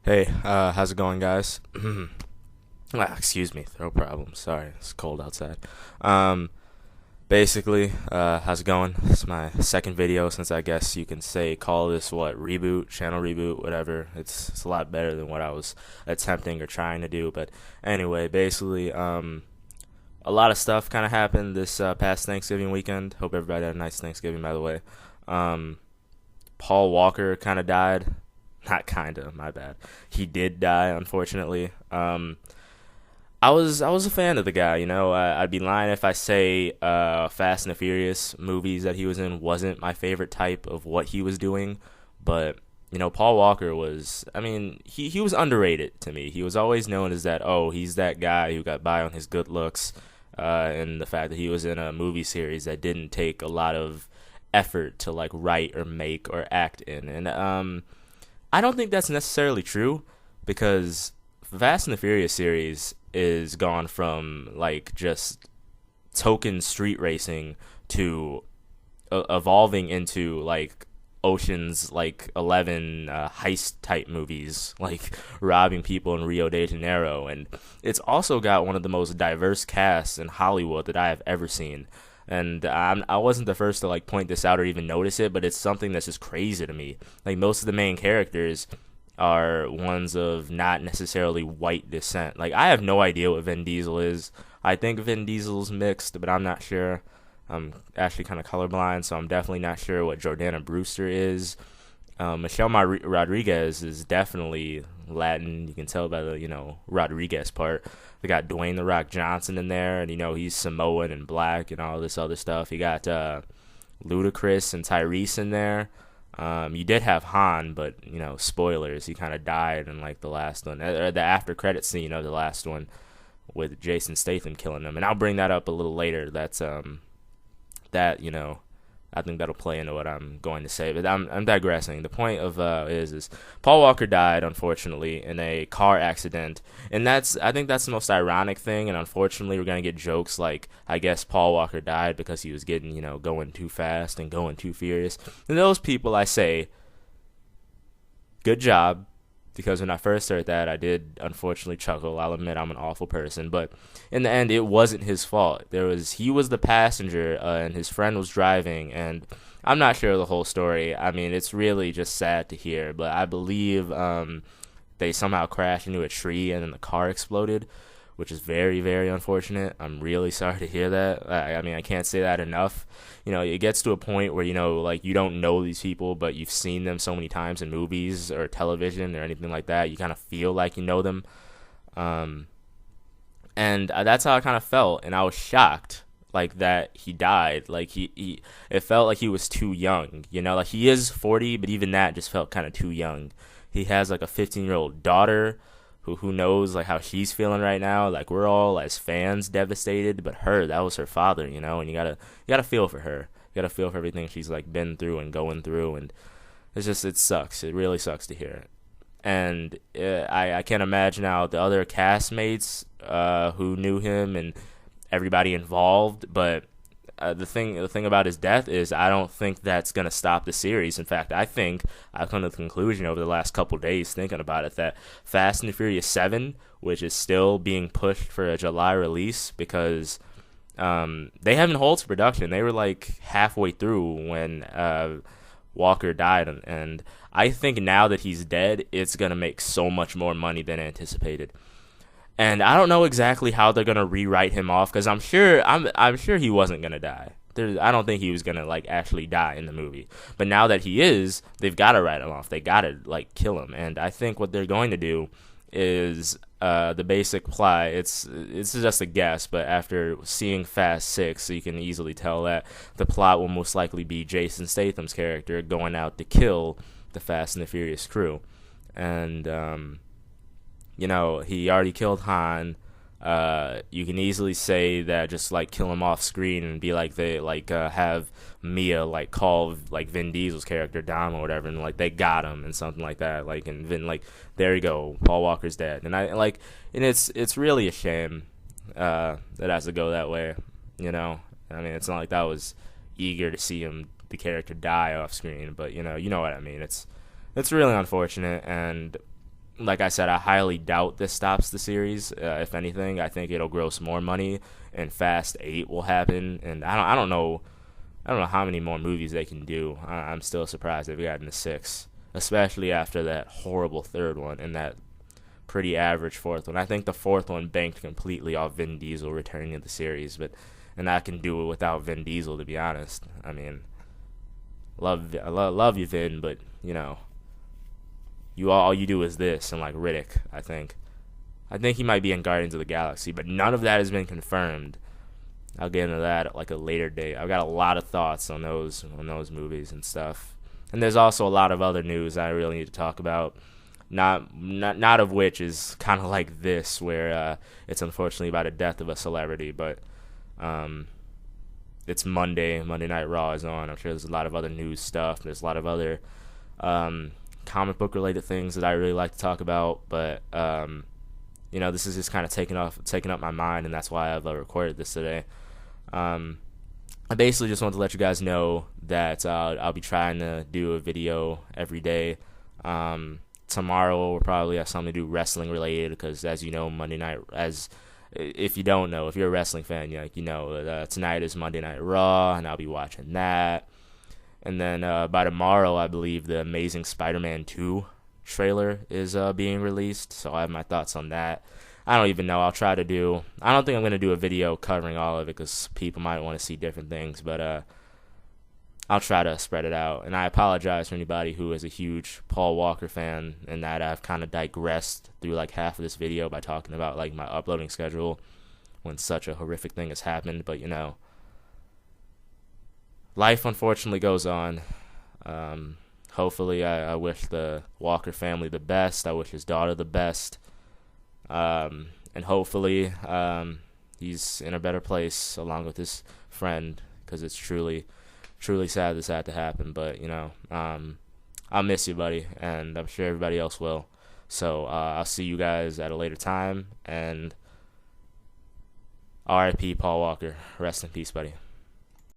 Hey, how's it going, guys? Excuse me, throat problems. Sorry, it's cold outside. Um, how's it going? It's my second video since I guess you can call this what reboot, channel reboot, whatever. It's a lot better than what I was attempting or trying to do. But anyway, a lot of stuff kind of happened this past Thanksgiving weekend. Hope everybody had a nice Thanksgiving, by the way. Um, Paul Walker kind of died. Not kinda, my bad. He did die, unfortunately. I was a fan of the guy. I'd be lying if I say Fast and the Furious movies that he was in wasn't my favorite type of what he was doing. But Paul Walker was. I mean, he was underrated to me. He was always known as that. Oh, he's that guy who got by on his good looks, and the fact that he was in a movie series that didn't take a lot of effort to like write or make or act in, and I don't think that's necessarily true because Fast and the Furious series is gone from like just token street racing to evolving into like Ocean's like 11 heist type movies, like robbing people in Rio de Janeiro, and it's also got one of the most diverse casts in Hollywood that I have ever seen. And I wasn't the first to like point this out or even notice it, but it's something that's just crazy to me. Like most of the main characters are ones of not necessarily white descent. Like I have no idea what Vin Diesel is. I think Vin Diesel's mixed, but I'm not sure. I'm actually kind of colorblind, so I'm definitely not sure what Jordana Brewster is. Michelle Rodriguez is definitely Latin. You can tell by the Rodriguez part. They got Dwayne the Rock Johnson in there, and he's Samoan and black and all this other stuff. You got Ludacris and Tyrese in there. You did have Han, but spoilers. He kind of died in like the last one, or the after credit scene of the last one with Jason Statham killing him. And I'll bring that up a little later. That's that I think that'll play into what I'm going to say, but I'm digressing. The point of is Paul Walker died unfortunately in a car accident, and I think that's the most ironic thing. And unfortunately, we're gonna get jokes like I guess Paul Walker died because he was getting going too fast and going too furious. And those people, I say, good job. Because when I first heard that, I did unfortunately chuckle. I'll admit I'm an awful person, but in the end, it wasn't his fault. He was the passenger, and his friend was driving, and I'm not sure the whole story. I mean, it's really just sad to hear, but I believe they somehow crashed into a tree and then the car exploded, which is very, very unfortunate. I'm really sorry to hear that. I mean, I can't say that enough. It gets to a point where, like, you don't know these people, but you've seen them so many times in movies or television or anything like that. You kind of feel like you know them. And that's how I kind of felt. And I was shocked, like, that he died. Like, it felt like he was too young. Like, he is 40, but even that just felt kind of too young. He has, like, a 15-year-old daughter who knows like how she's feeling right now. Like we're all as fans devastated, but that was her father, and you gotta feel for her. You gotta feel for everything she's like been through and going through, and it sucks. It really sucks to hear. And I can't imagine how the other castmates who knew him and everybody involved, but the thing about his death is I don't think that's gonna stop the series. In fact, I think I've come to the conclusion over the last couple days thinking about it that Fast and the Furious 7, which is still being pushed for a July release because they haven't halted production. They were like halfway through when Walker died, and I think now that he's dead, it's gonna make so much more money than anticipated. And I don't know exactly how they're gonna rewrite him off because I'm sure he wasn't gonna die. I don't think he was gonna like actually die in the movie. But now that he is, they've got to write him off. They got to like kill him. And I think what they're going to do is the basic plot. It's just a guess, but after seeing Fast 6, you can easily tell that the plot will most likely be Jason Statham's character going out to kill the Fast and the Furious crew, and he already killed Han. You can easily say that just like kill him off screen and be like they like have Mia like call like Vin Diesel's character Dom or whatever, and like they got him and something like that. Like and Vin like there you go, Paul Walker's dead, and it's really a shame that it has to go that way. I mean it's not like I was eager to see the character die off screen, but you know what I mean. It's really unfortunate, and like I said, I highly doubt this stops the series. If anything, I think it'll gross more money, and Fast 8 will happen. And I don't know. I don't know how many more movies they can do. I'm still surprised they've gotten to 6, especially after that horrible third one and that pretty average fourth one. I think the fourth one banked completely off Vin Diesel returning to the series, and I can do it without Vin Diesel, to be honest. I mean, love you, Vin, but you know, all you do is this, and like Riddick. I think he might be in Guardians of the Galaxy, but none of that has been confirmed. I'll get into that at like a later date. I've got a lot of thoughts on those movies and stuff. And there's also a lot of other news I really need to talk about. Not of which is kind of like this, where it's unfortunately about the death of a celebrity, but it's Monday. Monday Night Raw is on. I'm sure there's a lot of other news stuff. There's a lot of other comic book related things that I really like to talk about, but this is just kind of taking up my mind, and that's why I've recorded this today. I basically just want to let you guys know that I'll be trying to do a video every day. Tomorrow we'll probably have something to do wrestling related, because as you know, Monday night, if you don't know, if you're a wrestling fan, tonight is Monday Night Raw, and I'll be watching that. And then by tomorrow, I believe the Amazing Spider-Man 2 trailer is being released, so I have my thoughts on that. I don't even know. I don't think I'm going to do a video covering all of it, because people might want to see different things, but I'll try to spread it out. And I apologize for anybody who is a huge Paul Walker fan, and that I've kind of digressed through like half of this video by talking about like my uploading schedule when such a horrific thing has happened. But life unfortunately goes on. Hopefully, I wish the Walker family the best. I wish his daughter the best. And hopefully he's in a better place along with his friend, because it's truly sad this had to happen. But I'll miss you, buddy, and I'm sure everybody else will. So I'll see you guys at a later time, and R.I.P. Paul Walker. Rest in peace, buddy.